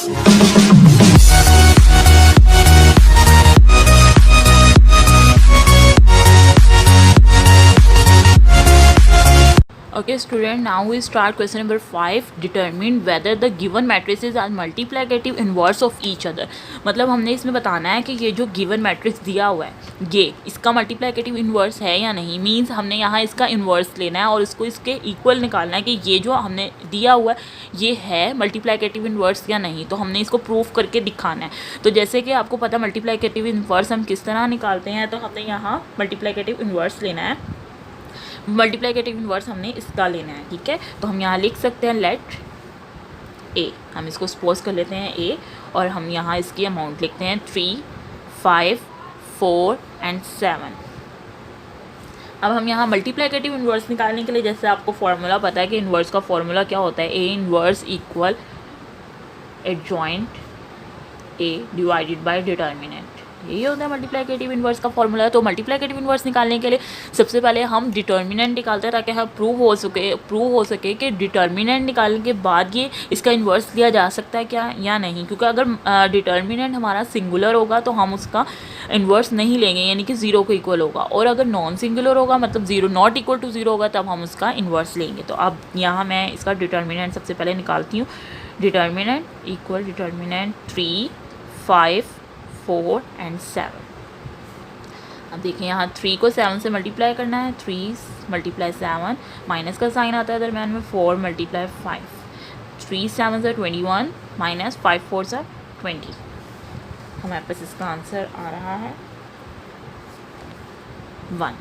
Okay student, now we start question number 5. Determine whether the given matrices are multiplicative inverse of each other. मतलब हमने इसमें बताना है कि ये जो गिवन मैट्रिक्स दिया हुआ है ये इसका मल्टीप्लिकेटिव इन्वर्स है या नहीं। मींस हमने यहाँ इसका इन्वर्स लेना है और इसको इसके इक्वल निकालना है कि ये जो हमने दिया हुआ है ये है मल्टीप्लिकेटिव इन्वर्स या नहीं। तो हमने इसको प्रूफ करके दिखाना है। तो जैसे कि आपको पता मल्टीप्लिकेटिव इन्वर्स हम किस तरह निकालते हैं, तो हमने यहाँ मल्टीप्लिकेटिव इन्वर्स लेना है। मल्टीप्लिकेटिव इन्वर्स हमने इसका लेना है, ठीक है। तो हम यहाँ लिख सकते हैं लेट ए, हम इसको सपोज कर लेते हैं ए, और हम यहाँ इसकी अमाउंट लिखते हैं 3, 5, 4 एंड 7। अब हम यहाँ मल्टीप्लिकेटिव इन्वर्स निकालने के लिए जैसे आपको फार्मूला पता है कि इन्वर्स का फार्मूला क्या होता है, A inverse equal adjoint A divided by determinant. यही होता है मल्टीप्लिकेटिव इन्वर्स का फॉर्मूला। तो मल्टीप्लिकेटिव इन्वर्स निकालने के लिए सबसे पहले हम डिटर्मिनेंट निकालते हैं ताकि हम प्रूव हो सके कि डिटर्मिनेंट निकालने के बाद ये इसका इन्वर्स लिया जा सकता है क्या या नहीं। क्योंकि अगर डिटर्मिनेंट हमारा सिंगुलर होगा तो हम उसका इन्वर्स नहीं लेंगे, यानी कि 0 को इक्वल होगा। और अगर नॉन सिंगुलर होगा मतलब 0 नॉट इक्वल टू 0 होगा तब हम उसका इन्वर्स लेंगे। तो अब यहाँ मैं इसका डिटर्मिनेंट सबसे पहले निकालती हूँ। Determinant equal determinant 3, 5, 4 and 7। अब देखिए यहाँ 3 को 7 से मल्टीप्लाई करना है, 3 मल्टीप्लाई 7, माइनस का साइन आता है दरम्यान में, 4 मल्टीप्लाई 5, 3 7 से 21 माइनस 5 4 से 20। हमारे पास इसका आंसर आ रहा है 1,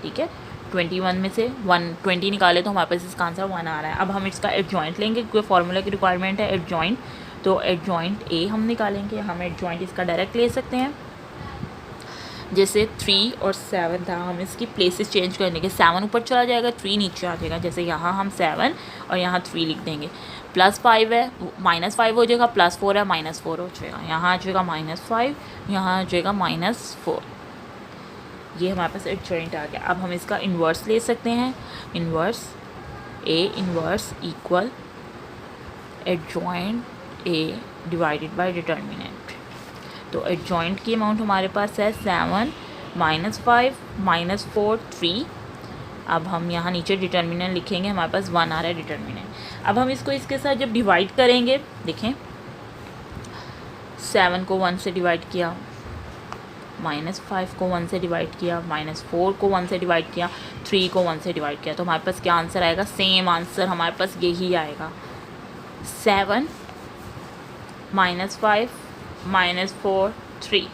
ठीक है। 21 में से 120 निकाले तो हमारे पास इसका आंसर 1 आ रहा है। अब हम इसका एडजॉइंट लेंगे क्योंकि फार्मूला की रिक्वायरमेंट है एडजॉइंट। तो एडजॉइंट ए हम निकालेंगे, हम एडजॉइंट इसका डायरेक्ट ले सकते हैं। जैसे 3 और 7 था, हम इसकी प्लेसेस चेंज करने के 7 ऊपर चला जाएगा, 3 नीचे आ जाएगा। जैसे यहाँ हम 7 और यहाँ 3 लिख देंगे। +5 है, -5 हो जाएगा, +4 है, -4 हो जाएगा। यहाँ आ जाएगा -5, यहाँ आ जाएगा -4। ये हमारे पास एडजॉइंट आ गया। अब हम इसका इन्वर्स ले सकते हैं। Inverse A inverse equal adjoint A divided by determinant. तो एडजॉइंट की अमाउंट हमारे पास है 7 -5 -4 3। अब हम यहाँ नीचे डिटर्मिनेंट लिखेंगे, हमारे पास 1 आ रहा है डिटर्मिनेंट। अब हम इसको इसके साथ जब डिवाइड करेंगे, देखें 7 को 1 से डिवाइड किया, -5 को 1 से डिवाइड किया, -4 को 1 से डिवाइड किया, 3 को 1 से डिवाइड किया, तो हमारे पास क्या आंसर आएगा, सेम आंसर हमारे पास यही आएगा, 7 -5 -4 3।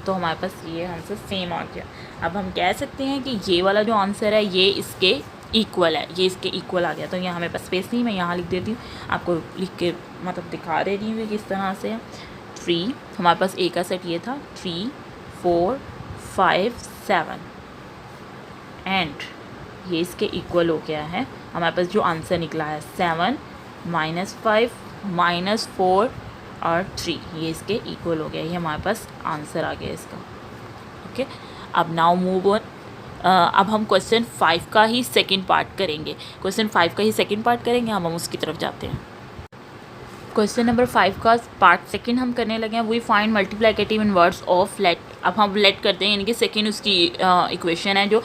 तो हमारे पास ये आंसर सेम आ गया। अब हम कह सकते हैं कि ये वाला जो आंसर है ये इसके इक्वल है, ये इसके इक्वल आ गया। तो यहाँ हमें पास स्पेस नहीं, मैं यहाँ लिख देती हूँ, आपको लिख के मतलब दिखा दे रही हूँ किस तरह से। 3 हमारे पास ए का सेट ये था, 3 4 5 7 एंड ये इसके इक्वल हो गया है। हमारे पास जो आंसर निकला है 7 -5 -4 और 3, ये इसके इक्वल हो गया। ये हमारे पास आंसर आ गया इसका, ओके। अब नाउ मूव ऑन। अब हम क्वेश्चन 5 का ही सेकंड पार्ट करेंगे। क्वेश्चन 5 का ही सेकंड पार्ट करेंगे, हम उसकी तरफ जाते हैं। क्वेश्चन नंबर 5 का पार्ट सेकंड हम करने लगे हैं। We find multiplicative inverse of let. अब हम लेट करते हैं, यानी कि सेकंड उसकी इक्वेशन है जो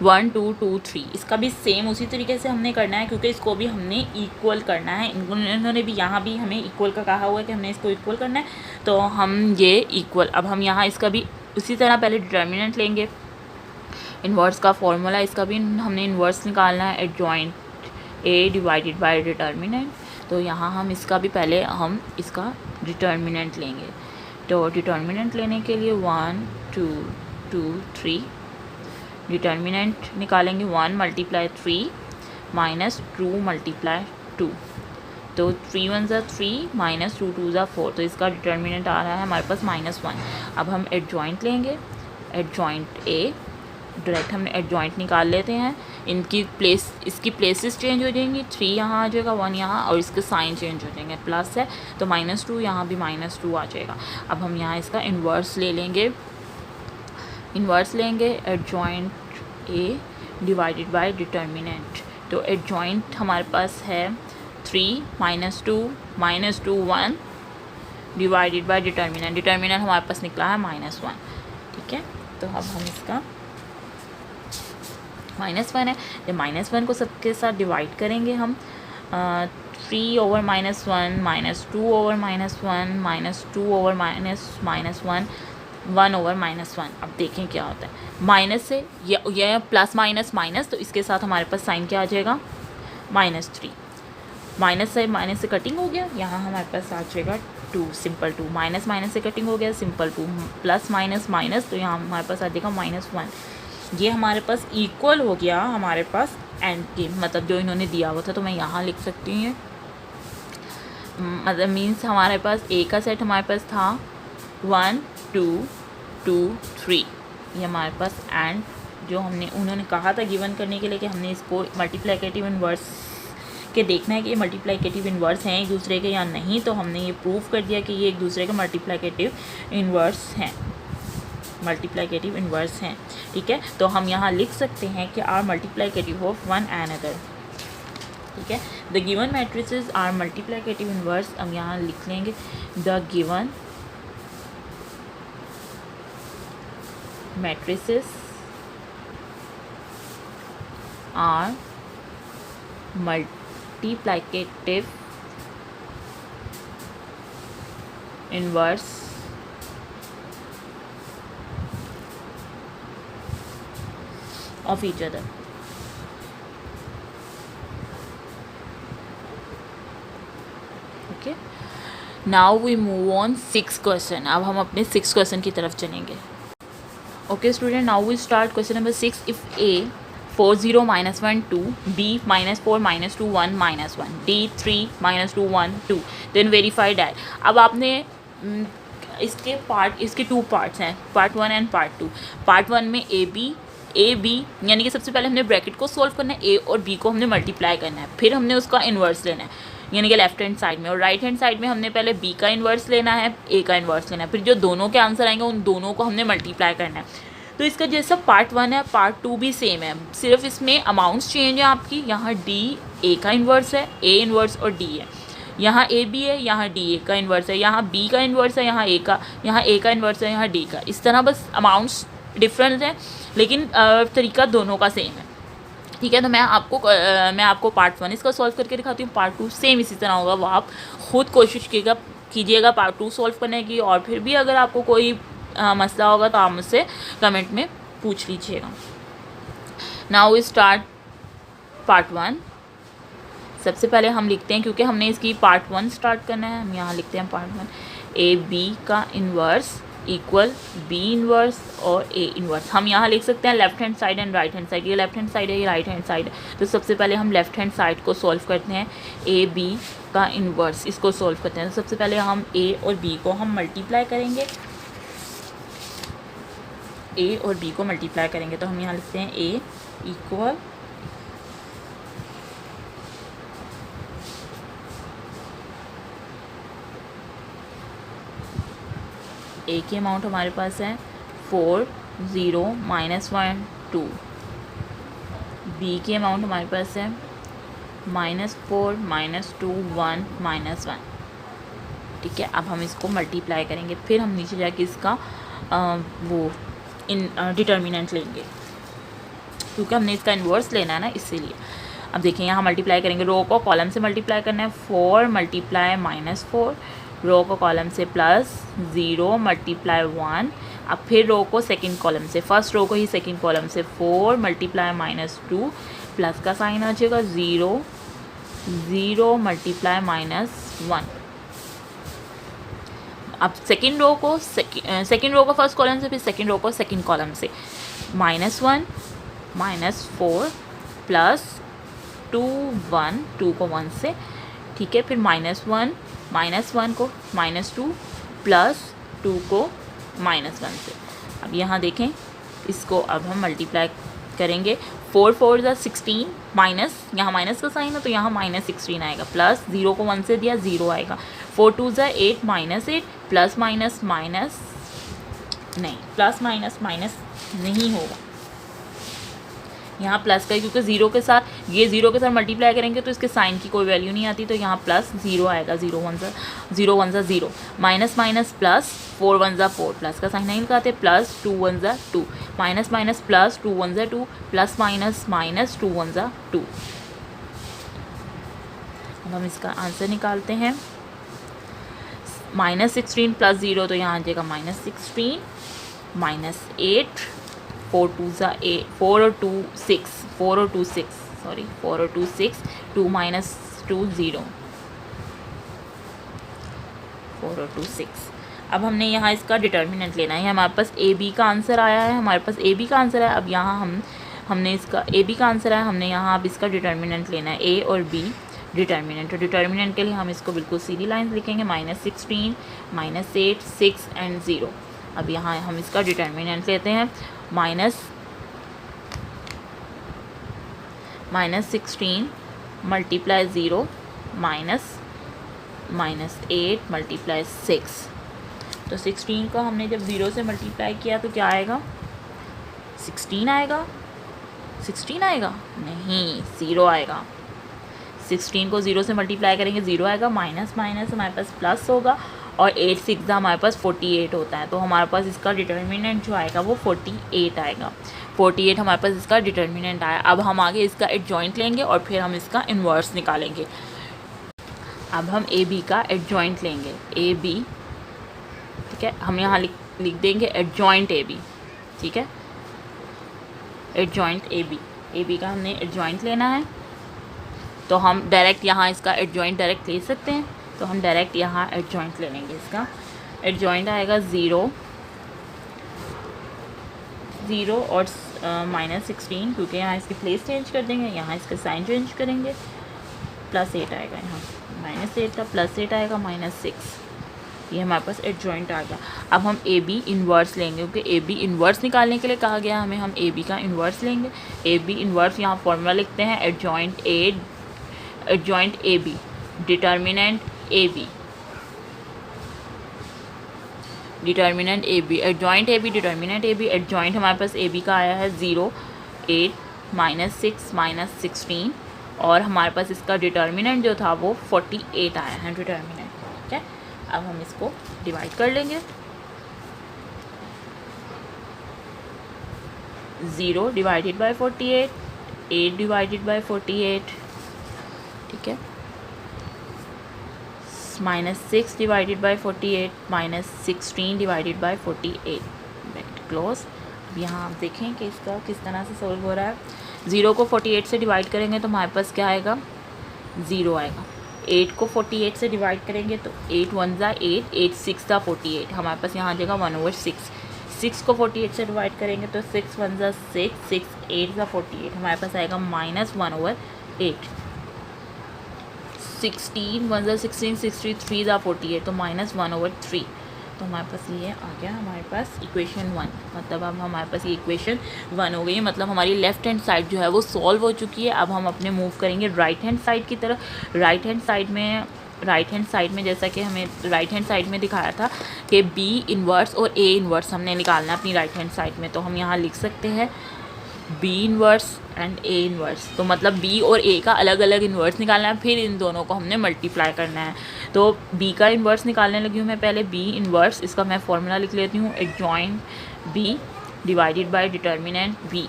1 2 2 3। इसका भी सेम उसी तरीके से हमने करना है क्योंकि इसको भी हमने इक्वल करना है। इन्होंने भी यहाँ भी हमें इक्वल का कहा हुआ है कि हमने इसको इक्वल करना है, तो हम ये इक्वल। अब हम यहाँ इसका भी उसी तरह पहले डिटर्मिनेंट लेंगे। इन्वर्स का फॉर्मूला, इसका भी हमने इन्वर्स निकालना है, adjoint A divided by determinant. तो यहाँ हम इसका भी पहले हम इसका डिटर्मिनेंट लेंगे। तो डिटर्मिनेंट लेने के लिए 1 2 2 3 डिटर्मिनेंट निकालेंगे। 1 × 3 -2 × 2, तो 3 1 ज़ा 3 -2 2 ज़ा 4। तो इसका डिटर्मिनेंट आ रहा है हमारे पास -1। अब हम एडजॉइंट लेंगे, एडजॉइंट ए, डायरेक्ट हम एडजॉइंट निकाल लेते हैं। इसकी प्लेसेस चेंज हो जाएंगी, 3 यहाँ आ जाएगा, 1 यहाँ, और इसके साइन चेंज हो जाएंगे। प्लस है तो -2, यहाँ भी -2 आ जाएगा। अब हम यहाँ इसका इन्वर्स ले लेंगे। इन्वर्स लेंगे adjoint A divided by determinant. तो एडजॉइंट हमारे पास है 3 -2 -2 1 डिवाइडेड बाय डिटर्मिनेंट। डिटर्मिनेंट हमारे पास निकला है -1, ठीक है। तो अब हम इसका -1 है, जब -1 को सबके साथ डिवाइड करेंगे हम 3 ओवर -1 -2 ओवर -1 -2 ओवर -1 1 ओवर -1। अब देखें क्या होता है, माइनस से यह प्लस माइनस माइनस, तो इसके साथ हमारे पास साइन क्या आ जाएगा -3। माइनस से कटिंग हो गया, यहाँ हमारे पास आ जाएगा 2, सिंपल 2। माइनस से कटिंग हो गया, सिंपल 2। प्लस माइनस माइनस, तो यहाँ हमारे पास आ जाएगा -1। ये हमारे पास इक्वल हो गया हमारे पास एंड के, मतलब जो इन्होंने दिया हुआ था, तो मैं यहाँ लिख सकती हूँ। मतलब मीन्स हमारे पास ए का सेट हमारे पास था 1 2 2 3, ये हमारे पास एंड जो उन्होंने कहा था गिवन करने के लिए कि हमने इसको मल्टीप्लिकेटिव इनवर्स के देखना है कि ये मल्टीप्लिकेटिव इनवर्स हैं एक दूसरे के या नहीं, तो हमने ये प्रूव कर दिया कि ये एक दूसरे के मल्टीप्लिकेटिव इनवर्स हैं, मल्टीप्लिकेटिव इनवर्स हैं, ठीक है। तो हम यहाँ लिख सकते हैं कि are multiplicative of one another, ठीक है। The given matrices are multiplicative inverse, हम यहाँ लिख लेंगे the given matrices are multiplicative inverse of each other। Okay, now we move on 6th question। अब हम अपने 6th question की तरफ चलेंगे। Okay student, now we start question number 6। if A 4 0 -1 2, B -4 -2 1 -1, D 3 -2 1 2, then verify that। अब आपने इसके 2 parts हैं, पार्ट 1 एंड पार्ट 2। पार्ट 1 में ए बी यानी कि सबसे पहले हमने ब्रैकेट को सॉल्व करना है, ए और बी को हमने मल्टीप्लाई करना है, फिर हमने उसका इन्वर्स लेना है यानी कि लेफ्ट हैंड साइड में, और राइट हैंड साइड में हमने पहले बी का इन्वर्स लेना है, ए का इन्वर्स लेना है, फिर जो दोनों के आंसर आएंगे उन दोनों को हमने मल्टीप्लाई करना है। तो इसका जैसा पार्ट 1 है पार्ट 2 भी सेम है, सिर्फ इसमें अमाउंट्स चेंज है आपकी। यहाँ डी ए का इन्वर्स है, ए इन्वर्स और डी है, यहाँ ए बी है, यहाँ डी ए का इन्वर्स है, यहाँ बी का इन्वर्स है, यहाँ ए का इन्वर्स है, यहाँ डी का। इस तरह बस अमाउंट्स डिफरेंस है लेकिन तरीका दोनों का सेम है, ठीक है। तो मैं आपको पार्ट 1 इसका सॉल्व करके दिखाती हूँ, पार्ट 2 सेम इसी तरह होगा। वो आप खुद कोशिश कीजिएगा पार्ट 2 सॉल्व करने की, और फिर भी अगर आपको कोई मसला होगा तो आप मुझसे कमेंट में पूछ लीजिएगा। Now we start part 1। सबसे पहले हम लिखते हैं, क्योंकि हमने इसकी पार्ट 1 स्टार्ट करना है, हम यहाँ लिखते हैं पार्ट 1। ए बी का इन्वर्स इक्वल बी इन्वर्स और ए इन्वर्स। हम यहाँ लिख सकते हैं left hand side and right hand side, ये लेफ्ट हैंड साइड है, ये राइट हैंड साइड है। तो सबसे पहले हम लेफ्ट हैंड साइड को सॉल्व करते हैं, ए बी का इन्वर्स इसको सॉल्व करते हैं। तो सबसे पहले हम ए और बी को हम मल्टीप्लाई करेंगे, ए और बी को मल्टीप्लाई करेंगे। तो हम यहाँ लिखते हैं ए इक्वल ए की अमाउंट हमारे पास है 4 0 -1 2, बी की अमाउंट हमारे पास है -4 -2 1 -1, ठीक है। अब हम इसको मल्टीप्लाई करेंगे, फिर हम नीचे जाके इसका डिटर्मिनेंट लेंगे, क्योंकि हमने इसका इन्वर्स लेना है ना, इसीलिए। अब देखिए यहाँ मल्टीप्लाई करेंगे, रो को कॉलम से मल्टीप्लाई करना है, 4 × -4, रो को कॉलम से +0 × 1, अब फिर रो को सेकंड कॉलम से, फर्स्ट रो को ही सेकंड कॉलम से 4 × -2, प्लस का साइन आ जाएगा 0 0 × -1। अब सेकंड रो को फर्स्ट कॉलम से, फिर सेकंड रो को सेकंड कॉलम से, -1 -4 +2 1 2 को 1 से, ठीक है। फिर -1 को -2 +2 को -1 से। अब यहाँ देखें इसको, अब हम मल्टीप्लाई करेंगे, 4 4 16 माइनस, यहाँ माइनस का साइन है तो यहाँ -16 आएगा, प्लस 0 को 1 से दिया 0 आएगा, 4 2 8 -8, प्लस माइनस माइनस नहीं, प्लस माइनस माइनस नहीं होगा, यहाँ प्लस का, क्योंकि ज़ीरो के साथ ये ज़ीरो के साथ मल्टीप्लाई करेंगे तो इसके साइन की कोई वैल्यू नहीं आती, तो यहाँ प्लस ज़ीरो आएगा, ज़ीरो वन ज़ा ज़ीरो, माइनस माइनस प्लस, 4 1 ज़ा 4, प्लस का साइन नहीं लगाते, प्लस 2 1 ज़ा 2, माइनस माइनस प्लस, 2 1 ज़ा 2, प्लस माइनस माइनस 2 1 ज़ा 2। अब हम इसका आंसर निकालते हैं। -16 प्लस 0 तो यहाँ आ जाएगा -16, -8, 4 2 ज़ा 8, 4 और 2 6, 4 और 2 6, सॉरी 4 और 2 6, 2 माइनस 2 0, 4 और 2 6। अब हमने यहाँ इसका डिटर्मिनेंट लेना है। हमारे पास ए बी का आंसर आया है, हमारे पास ए बी का आंसर है। अब यहाँ हमने इसका ए बी का आंसर है, हमने यहाँ अब इसका डिटर्मिनेंट लेना है, ए और बी डिटर्मिनेंट। तो डिटर्मिनेंट के लिए हम इसको बिल्कुल सीधी लाइन लिखेंगे, -16, -8, 6 एंड 0। अब यहाँ हम इसका डिटर्मिनेंट लेते हैं, -16 मल्टीप्लाई 0 -8 मल्टीप्लाई 6। तो 16 को हमने जब 0 से मल्टीप्लाई किया तो क्या आएगा, 16 आएगा, 16 आएगा नहीं, 0 आएगा। 16 को 0 से मल्टीप्लाई करेंगे 0 आएगा, माइनस माइनस हमारे पास प्लस होगा, और 8 6 हमारे पास 48 होता है। तो हमारे पास इसका डिटर्मिनेंट जो आएगा वो 48 आएगा। 48 हमारे पास इसका डिटर्मिनेंट आया। अब हम आगे इसका एडजॉइंट लेंगे और फिर हम इसका इन्वर्स निकालेंगे। अब हम ए बी का एडजॉइंट लेंगे, ए बी, ठीक है, हम यहाँ लिख देंगे एडजॉइंट ए बी, ठीक है, एडजॉइंट ए बी का हमने एडजॉइंट लेना है। तो हम डायरेक्ट यहाँ इसका एडजॉइंट डायरेक्ट ले सकते हैं, तो हम डायरेक्ट यहाँ एडजॉइंट ले लेंगे। इसका एडजॉइंट आएगा 0 और -16, क्योंकि यहाँ इसकी प्लेस चेंज कर देंगे, यहाँ इसका साइन चेंज करेंगे, +8 आएगा, यहाँ -8 था, +8 आएगा, -6। ये हमारे पास एडजॉइंट आ गया। अब हम ए बी इन्वर्स लेंगे, क्योंकि ए बी इन्वर्स निकालने के लिए कहा गया हमें, हम ए बी का इन्वर्स लेंगे। ए बी इन्वर्स यहाँ फॉर्मूला लिखते हैं, adjoint A B, determinant A B, determinant A B, adjoint A B, determinant A B. Adjoint हमारे पास ए बी का आया है 0 8 -6 -16, और हमारे पास इसका डिटर्मिनेंट जो था वो 48 आया है डिटर्मिनेंट, ठीक है। अब हम इसको डिवाइड कर लेंगे, 0 डिवाइडेड बाय 48, 8 डिवाइडेड बाय 48, ठीक है, -6 divided by 48, -16 divided by 48, bracket close. अब यहाँ आप देखें कि इसका किस तरह से सोल्व हो रहा है। 0 को 48 से डिवाइड करेंगे तो हमारे पास क्या आएगा, 0 आएगा। 8 को 48 से डिवाइड करेंगे तो 8 1 ज़ा 8, 8 6 ज़ा 48, हमारे पास यहाँ आ जाएगा 1/6। 6 को 48 से डिवाइड करेंगे तो 6 1 ज़ा 6, 6 8 ज़ा 48, हमारे पास आएगा -1/8। 16 1 ज़ा 16, 63 ज़ा 48, तो -1/3। तो हमारे पास ये आ गया हमारे पास इक्वेशन 1। मतलब अब हमारे पास ये इक्वेशन 1 हो गई है, मतलब हमारी लेफ़्ट हैंड साइड जो है वो सॉल्व हो चुकी है। अब हम अपने मूव करेंगे राइट हैंड साइड की तरफ। राइट हैंड साइड में जैसा कि हमें राइट हैंड साइड में दिखाया था कि बी इन्वर्स और ए इन्वर्स हमने निकालना है अपनी राइट हैंड साइड में, तो हम यहाँ लिख सकते हैं B inverse and A inverse. तो मतलब बी और ए का अलग अलग इन्वर्स निकालना है, फिर इन दोनों को हमने मल्टीप्लाई करना है। तो बी का इन्वर्स निकालने लगी हूँ मैं पहले, बी इन्वर्स, इसका मैं फॉर्मूला लिख लेती हूँ, adjoint B divided by determinant B.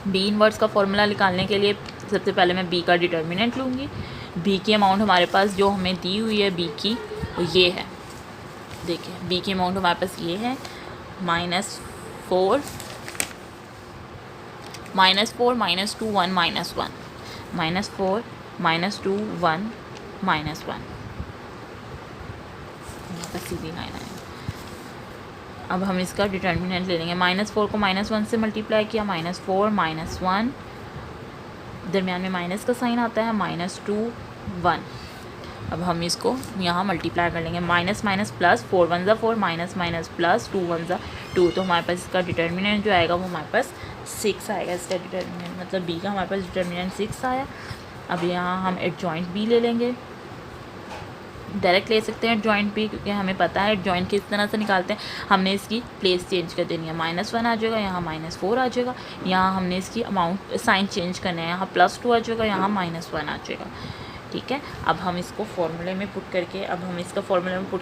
B inverse का फॉर्मूला निकालने के लिए सबसे पहले मैं बी का डिटर्मिनेंट लूँगी। बी की अमाउंट हमारे पास जो हमें दी हुई है बी की, वो ये है, देखिए बी की अमाउंट हमारे पास ये है, -4 -2 1 -1, -4 -2 1 -1, यहाँ पर सीधी लाइन है। अब हम इसका डिटर्मिनेंट ले लेंगे। -4 को -1 से मल्टीप्लाई किया, -4 -1, दरमियान में माइनस का साइन आता है, -2 1। अब हम इसको यहाँ मल्टीप्लाई कर लेंगे, माइनस माइनस प्लस, 4 1 ज़ा 4, माइनस माइनस प्लस, 2 1 ज़ा 2। तो हमारे पास इसका डिटर्मिनेंट जो आएगा वो हमारे पास 6 आएगा। इसका डिटर्मिनेंट मतलब बी का हमारे पास डिटर्मिनेंट 6 आया। अब यहाँ हम एडजॉइंट बी ले लेंगे, डायरेक्ट ले सकते हैं जॉइंट भी, क्योंकि हमें पता है जॉइंट किस तरह से निकालते हैं। हमने इसकी प्लेस चेंज कर देनी है, -1 आ जाएगा, यहाँ -4 आ जाएगा। यहाँ हमने इसकी अमाउंट साइन चेंज करना है, यहाँ +2 आ जाएगा, यहाँ -1 आ जाएगा। ठीक है, अब हम इसको फॉर्मूले में पुट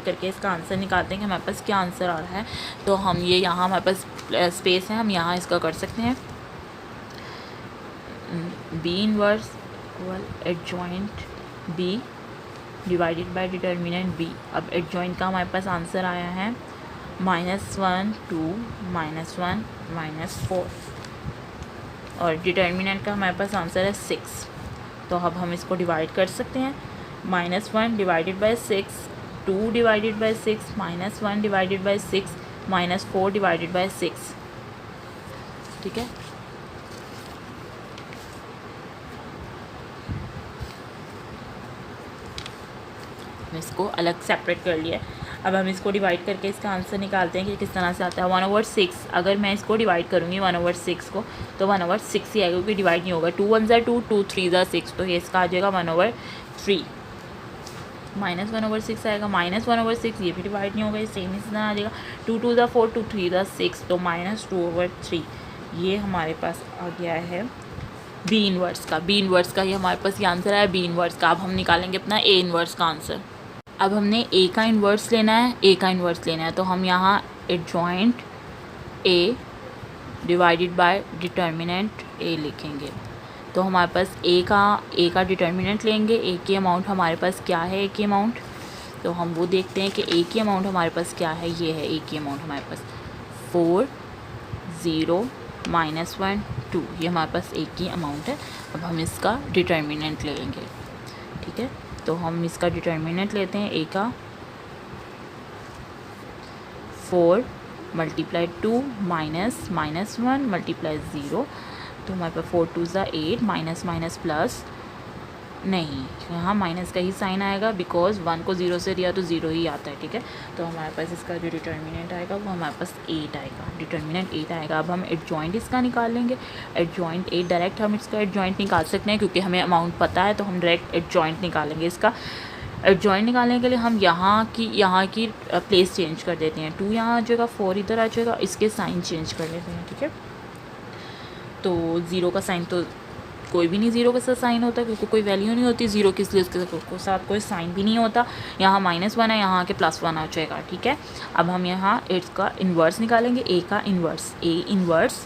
करके इसका आंसर निकालते हैं कि हमारे पास क्या आंसर आ रहा है। तो हम ये यहाँ हमारे पास स्पेस है, हम यहाँ इसका कर सकते हैं B inverse equal adjoint B divided by determinant B। अब एडजॉइंट का हमारे पास आंसर आया है -1 2 -1 -4, और डिटर्मिनेंट का हमारे पास आंसर है 6। तो अब हम इसको डिवाइड कर सकते हैं, -1 divided by 6, 2 divided by 6, -1 divided by 6, -4 divided by 6। ठीक है, इसको अलग सेपरेट कर लिया। अब हम इसको डिवाइड करके इसका आंसर निकालते हैं कि किस तरह से आता है। 1/6, अगर मैं इसको डिवाइड करूँगी 1/6 को, तो 1/6 ही आएगा, क्योंकि डिवाइड नहीं होगा। 2 1 2, 2 3 6, तो ये इसका आ जाएगा 1/3। -1/6 आएगा, -1/6, ये भी डिवाइड नहीं होगा, ये सेम इस तरह आ जाएगा। 2 2 4, 2 3 6, तो -2/3। ये हमारे पास आ गया है बी इनवर्स का ये हमारे पास ये आंसर है बी इनवर्स का। अब हम निकालेंगे अपना ए इनवर्स का आंसर। अब हमने ए का इन्वर्स लेना है, तो हम यहाँ adjoint A divided by determinant A लिखेंगे। तो हमारे पास ए का डिटर्मिनेंट लेंगे। ए की अमाउंट हमारे पास क्या है, ए की अमाउंट, तो हम वो देखते हैं कि ए की अमाउंट हमारे पास क्या है। ये है ए की अमाउंट हमारे पास 4 0 -1 2, ये हमारे पास ए की अमाउंट है। अब हम इसका डिटर्मिनेंट लेंगे। ठीक है, तो हम इसका डिटर्मिनेंट लेते हैं ए का 4 × 2 -1 × 0, तो हमारे पास 4 2 8, माइनस प्लस नहीं, यहाँ माइनस का ही साइन आएगा, बिकॉज 1 को 0 से दिया तो 0 ही आता है। ठीक है, तो हमारे पास इसका जो डिटर्मिनेंट आएगा वो हमारे पास 8 आएगा, डिटर्मिनेंट 8 आएगा। अब हम एडजॉइंट इसका निकालेंगे। एडजॉइंट 8 डायरेक्ट हम इसका एडजॉइंट निकाल सकते हैं, क्योंकि हमें अमाउंट पता है, तो हम डायरेक्ट एडजॉइंट निकालेंगे। इसका एडजॉइंट निकालने के लिए हम यहाँ की प्लेस चेंज कर देते हैं। 2 यहाँ आ जाएगा, 4 इधर आ जाएगा, इसके साइन चेंज कर लेते हैं। ठीक है, तो 0 का साइन तो कोई भी नहीं 0 के साथ साइन होता, क्योंकि कोई वैल्यू नहीं होती 0 की, इसलिए उसके साथ कोई साइन भी नहीं होता। यहाँ -1 है, यहाँ आके +1 आ जाएगा। ठीक है, अब हम यहाँ इसका इन्वर्स निकालेंगे, ए का इन्वर्स, ए इन्वर्स।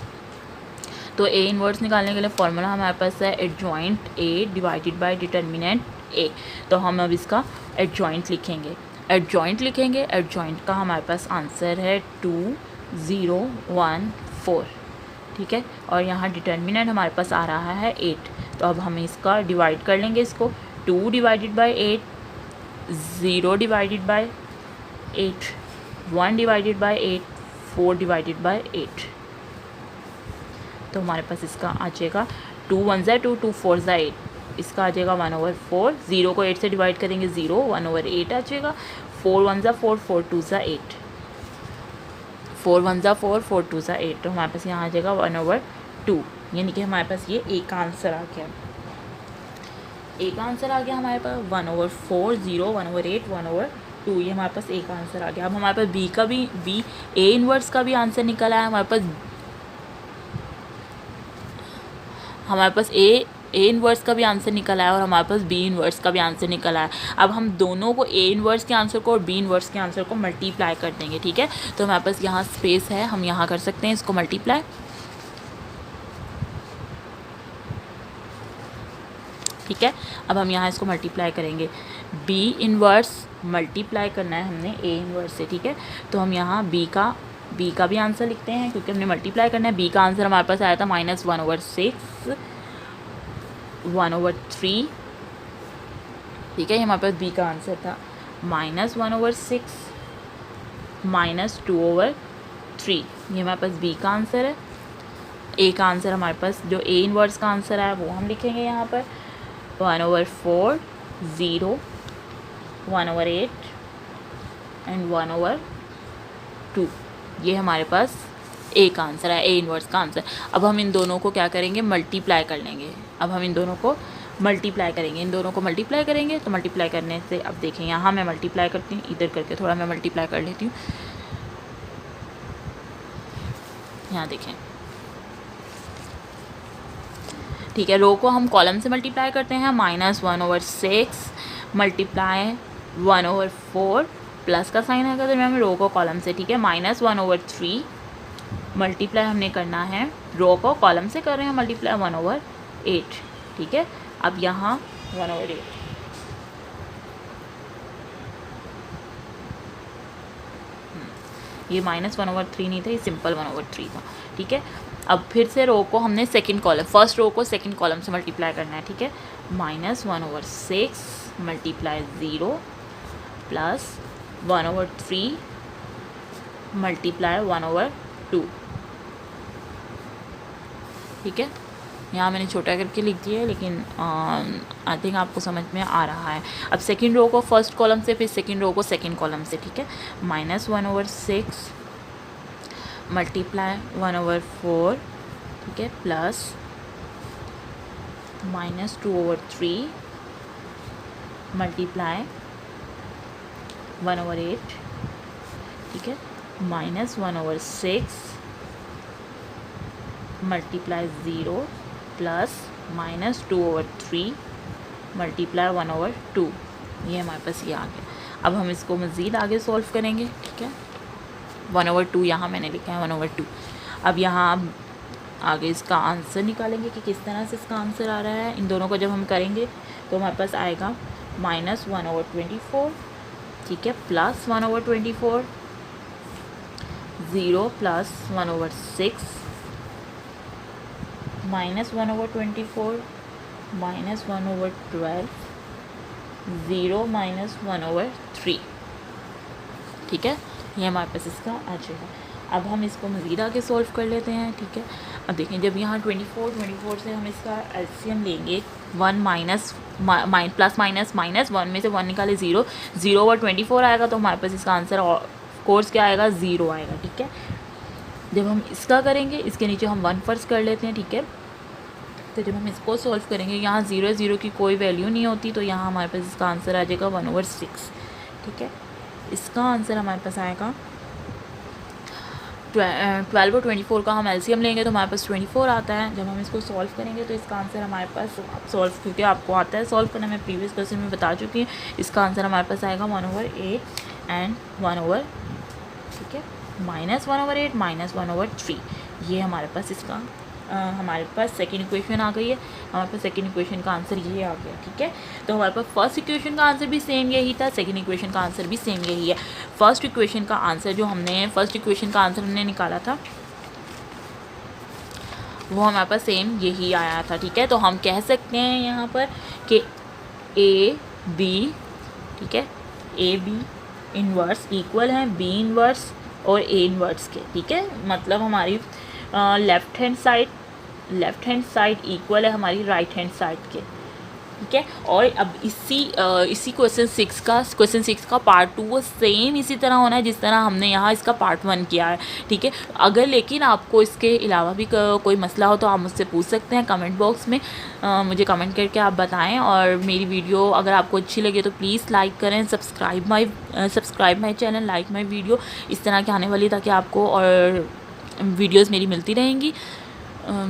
तो ए इन्वर्स निकालने के लिए फॉर्मूला हमारे पास है adjoint A divided by determinant A. तो हम अब इसका एडजॉइंट लिखेंगे। एडजॉइंट का हमारे पास आंसर है 2 0 1 4। ठीक है, और यहाँ डिटर्मिनेंट हमारे पास आ रहा है 8। तो अब हम इसका डिवाइड कर लेंगे, इसको 2 divided by 8, 0 divided by 8, 1 divided by 8, 4 divided by 8। तो हमारे पास इसका आ जाएगा 2 1 2, 2 4 8, इसका आ जाएगा 1/4। 0 को 8 से डिवाइड करेंगे 0, 1/8 आ जाएगा। 4 1 4, 4 2 8, 4 1 4, 4 2 8, तो हमारे पास यहाँ आ जाएगा 1/2। यानी कि हमारे पास ये ए का आंसर आ गया। हमारे पास 1/4 0 1/8 1/2, ये हमारे पास ए का आंसर आ गया। अब हमारे पास बी ए इनवर्स का भी आंसर निकला है। हमारे पास ए इन्वर्स का भी आंसर निकला है, और हमारे पास बी इन्वर्स का भी आंसर निकला है। अब हम दोनों को ए इन्वर्स के आंसर को और बी इन्वर्स के आंसर को मल्टीप्लाई कर देंगे। ठीक है, तो हमारे पास यहाँ स्पेस है, हम यहाँ कर सकते हैं इसको मल्टीप्लाई। ठीक है, अब हम यहाँ इसको मल्टीप्लाई करेंगे। बी इन्वर्स मल्टीप्लाई करना है हमने ए इन्वर्स से। ठीक है, तो हम यहाँ बी का भी आंसर लिखते हैं, क्योंकि हमने मल्टीप्लाई करना है। बी का आंसर हमारे पास आया था -1/6 1/3। ठीक है, हमारे पास बी का आंसर था -1/6 -2/3, ये हमारे पास बी का आंसर है। ए का आंसर हमारे पास जो ए इनवर्स का आंसर है वो हम लिखेंगे यहाँ पर 1/4 0 1/8 एंड 1/2, ये हमारे पास ए का आंसर है, ए इनवर्स का आंसर। अब हम इन दोनों को क्या करेंगे, मल्टीप्लाई कर लेंगे। अब हम इन दोनों को मल्टीप्लाई करेंगे, इन दोनों को मल्टीप्लाई करेंगे। तो मल्टीप्लाई करने से अब देखें यहाँ मैं मल्टीप्लाई करती हूँ, इधर करके थोड़ा मैं मल्टीप्लाई कर लेती हूँ। यहाँ देखें, ठीक है, रो को हम कॉलम से मल्टीप्लाई करते हैं। -1/6 मल्टीप्लाई 1/4 प्लस का साइन आएगा तो हमें रो को कॉलम से, ठीक है। -1/3 मल्टीप्लाई हमने करना है, रो को कॉलम से कर रहे हैं मल्टीप्लाई 1/8, ठीक है। अब यहाँ 1/8, ये -1/3 नहीं था, ये सिंपल 1/3 था, ठीक है। अब फिर से रो को हमने सेकंड कॉलम, फर्स्ट रो को सेकंड कॉलम से मल्टीप्लाई करना है, ठीक है। -1/6 मल्टीप्लाई 0 प्लस 1/3 मल्टीप्लाई 1/2, ठीक है। यहाँ मैंने छोटा करके लिख दिया है, लेकिन आई थिंक आपको समझ में आ रहा है। अब सेकंड रो को फर्स्ट कॉलम से, फिर सेकंड रो को सेकंड कॉलम से, ठीक है। -1/6 मल्टीप्लाई 1/4, ठीक है, प्लस -2/3 मल्टीप्लाई 1/8, ठीक है। -1/6 मल्टीप्लाई 0 प्लस -2/3 मल्टीप्लाई 1/2, ये हमारे पास ये आ गया। अब हम इसको मज़ीद आगे सॉल्व करेंगे, ठीक है। 1/2 यहाँ मैंने लिखा है 1/2। अब यहाँ आगे इसका आंसर निकालेंगे कि किस तरह से इसका आंसर आ रहा है। इन दोनों को जब हम करेंगे तो हमारे पास आएगा -1/24, ठीक है, प्लस 1/24, 0 प्लस 1/6 -1/24 -1/12, 0 -1/3, ठीक है। ये हमारे पास इसका आ जाएगा। अब हम इसको मज़ीद आगे सॉल्व कर लेते हैं, ठीक है। अब देखें, जब यहाँ 24 से हम इसका एलसीएम लेंगे, 1 प्लस माइनस 1 में से 1 निकाले 0 0/24 आएगा, तो हमारे पास इसका आंसर कोर्स क्या आएगा, 0 आएगा, ठीक है। जब हम इसका करेंगे, इसके नीचे हम 1 फर्स्ट कर लेते हैं, ठीक है। तो जब हम इसको सॉल्व करेंगे, यहाँ 0 की कोई वैल्यू नहीं होती, तो यहाँ हमारे पास इसका आंसर आ जाएगा 1/6, ठीक है। इसका आंसर हमारे पास आएगा 12 और 24 का हम एलसीएम लेंगे तो हमारे पास 24 आता है। जब हम इसको सॉल्व करेंगे तो इसका आंसर हमारे पास, सॉल्व क्योंकि आपको आता है सॉल्व करना, मैं प्रीवियस क्वेश्चन में बता चुकी हूँ, इसका आंसर हमारे पास आएगा 1/8 एंड 1/, ठीक है, -1/8 -1/3। ये हमारे पास इसका हमारे पास सेकेंड इक्वेशन आ गई है। हमारे पास सेकेंड इक्वेशन का आंसर ये आ गया, ठीक है। तो हमारे पास फर्स्ट इक्वेशन का आंसर भी सेम यही था, सेकेंड इक्वेशन का आंसर भी सेम यही है। फर्स्ट इक्वेशन का आंसर हमने निकाला था, वो हमारे पास सेम यही आया था, ठीक है। तो हम कह सकते हैं यहाँ पर कि ए बी, ठीक है, ए बी इन्वर्स इक्वल हैं बी इन्वर्स और ए इन्वर्स के, ठीक है। मतलब हमारी लेफ़्ट हैंड साइड इक्वल है हमारी राइट हैंड साइड के, ठीक है। और अब इसी क्वेश्चन 6 का पार्ट 2 वो सेम इसी तरह होना है जिस तरह हमने यहाँ इसका पार्ट 1 किया है, ठीक है। अगर लेकिन आपको इसके अलावा भी कोई मसला हो तो आप मुझसे पूछ सकते हैं कमेंट बॉक्स में, मुझे कमेंट करके आप बताएं। और मेरी वीडियो अगर आपको अच्छी लगे तो प्लीज़ लाइक करें, subscribe my channel, like my video, इस तरह की आने वाली, ताकि आपको और वीडियोज़ मेरी मिलती रहेंगी।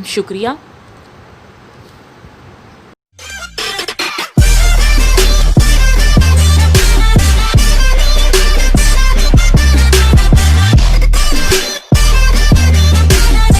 शुक्रिया।